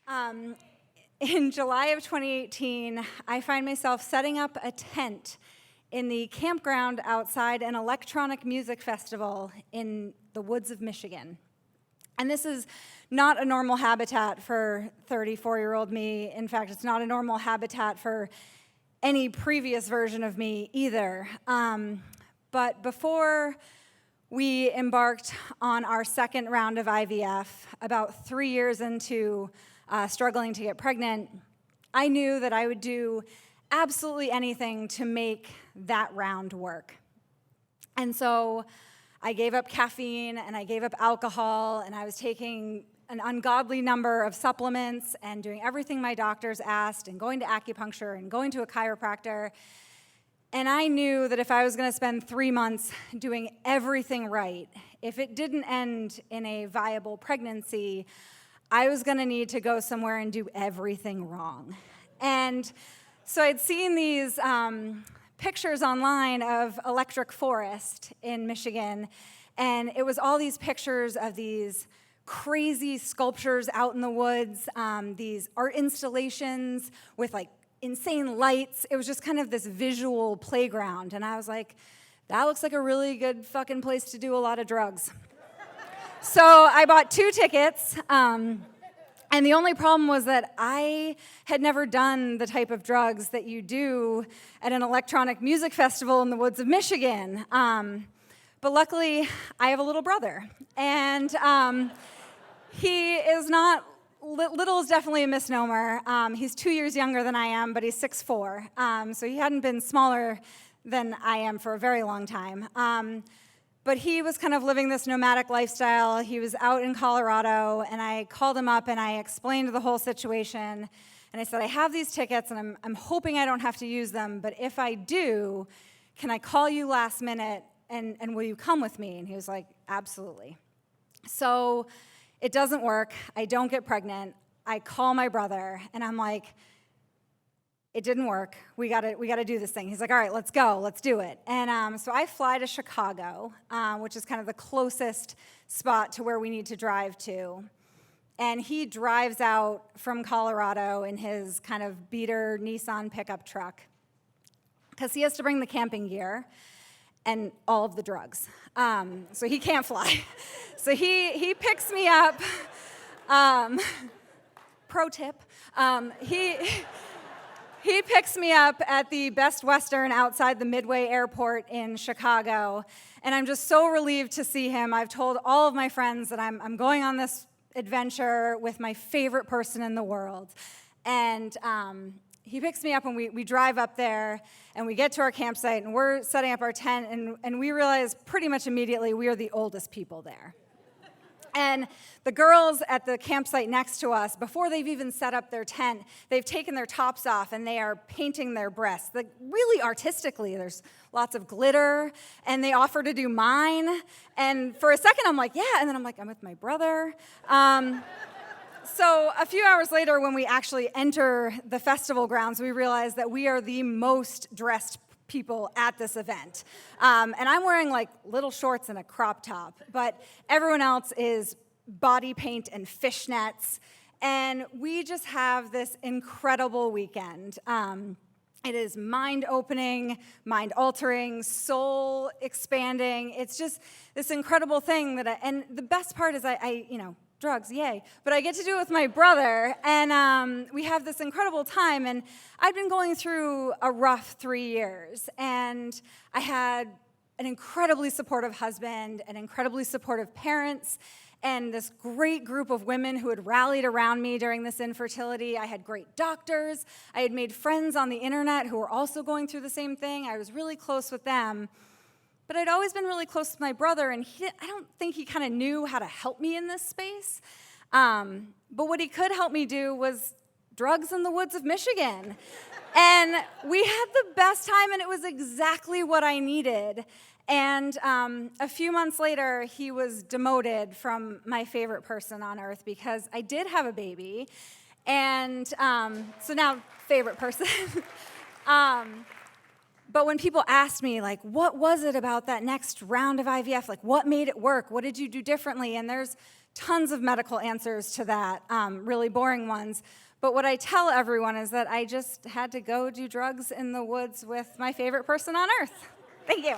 Um, in July of 2018, I find myself setting up a tent in the campground outside an electronic music festival in the woods of Michigan. And this is not a normal habitat for 34-year-old me. In fact, it's not a normal habitat for any previous version of me either. But before we embarked on our second round of IVF, about 3 years into struggling to get pregnant, I knew that I would do absolutely anything to make that round work. And so I gave up caffeine and I gave up alcohol, and I was taking an ungodly number of supplements and doing everything my doctors asked and going to acupuncture and going to a chiropractor. And I knew that if I was going to spend 3 months doing everything right, if it didn't end in a viable pregnancy, I was going to need to go somewhere and do everything wrong. And so I'd seen these pictures online of electric forest in Michigan, and it was all these pictures of these crazy sculptures out in the woods, these art installations with like insane lights. It was just kind of this visual playground, and I was like, that looks like a really good fucking place to do a lot of drugs. So I bought 2 tickets, and the only problem was that I had never done the type of drugs that you do at an electronic music festival in the woods of Michigan. But luckily, I have a little brother, and he is not, little is definitely a misnomer. He's 2 years younger than I am, but he's 6'4", so he hadn't been smaller than I am for a very long time. But he was kind of living this nomadic lifestyle. He was out in Colorado, and I called him up and I explained the whole situation. And I said, I have these tickets, and I'm hoping I don't have to use them, but if I do, can I call you last minute, and will you come with me? And he was like, absolutely. So it doesn't work. I don't get pregnant. I call my brother, and I'm like, it didn't work. We gotta do this thing. He's like, all right, let's go. Let's do it. And so I fly to Chicago, which is kind of the closest spot to where we need to drive to. And he drives out from Colorado in his kind of beater Nissan pickup truck because he has to bring the camping gear and all of the drugs. So he can't fly. So he picks me up. Pro tip. He picks me up at the Best Western outside the Midway Airport in Chicago, and I'm just so relieved to see him. I've told all of my friends that I'm going on this adventure with my favorite person in the world. And he picks me up, and we drive up there, and we get to our campsite, and we're setting up our tent, and we realize pretty much immediately we are the oldest people there. And the girls at the campsite next to us, before they've even set up their tent, they've taken their tops off and they are painting their breasts, like really artistically. There's lots of glitter, and they offer to do mine. And for a second, I'm like, yeah. And then I'm like, I'm with my brother. So a few hours later, when we actually enter the festival grounds, we realize that we are the most dressed people at this event. And I'm wearing like little shorts and a crop top, but everyone else is body paint and fishnets. And we just have this incredible weekend. It is mind-opening, mind-altering, soul-expanding. It's just this incredible thing and the best part is I drugs, yay. But I get to do it with my brother, and we have this incredible time. And I've been going through a rough 3 years, and I had an incredibly supportive husband, and incredibly supportive parents, and this great group of women who had rallied around me during this infertility. I had great doctors. I had made friends on the internet who were also going through the same thing. I was really close with them. But I'd always been really close to my brother, and I don't think he kind of knew how to help me in this space. But what he could help me do was drugs in the woods of Michigan. And we had the best time, and it was exactly what I needed. And a few months later, he was demoted from my favorite person on earth because I did have a baby. And so now, favorite person. But when people ask me, like, what was it about that next round of IVF? Like, what made it work? What did you do differently? And there's tons of medical answers to that, really boring ones. But what I tell everyone is that I just had to go do drugs in the woods with my favorite person on earth. Thank you.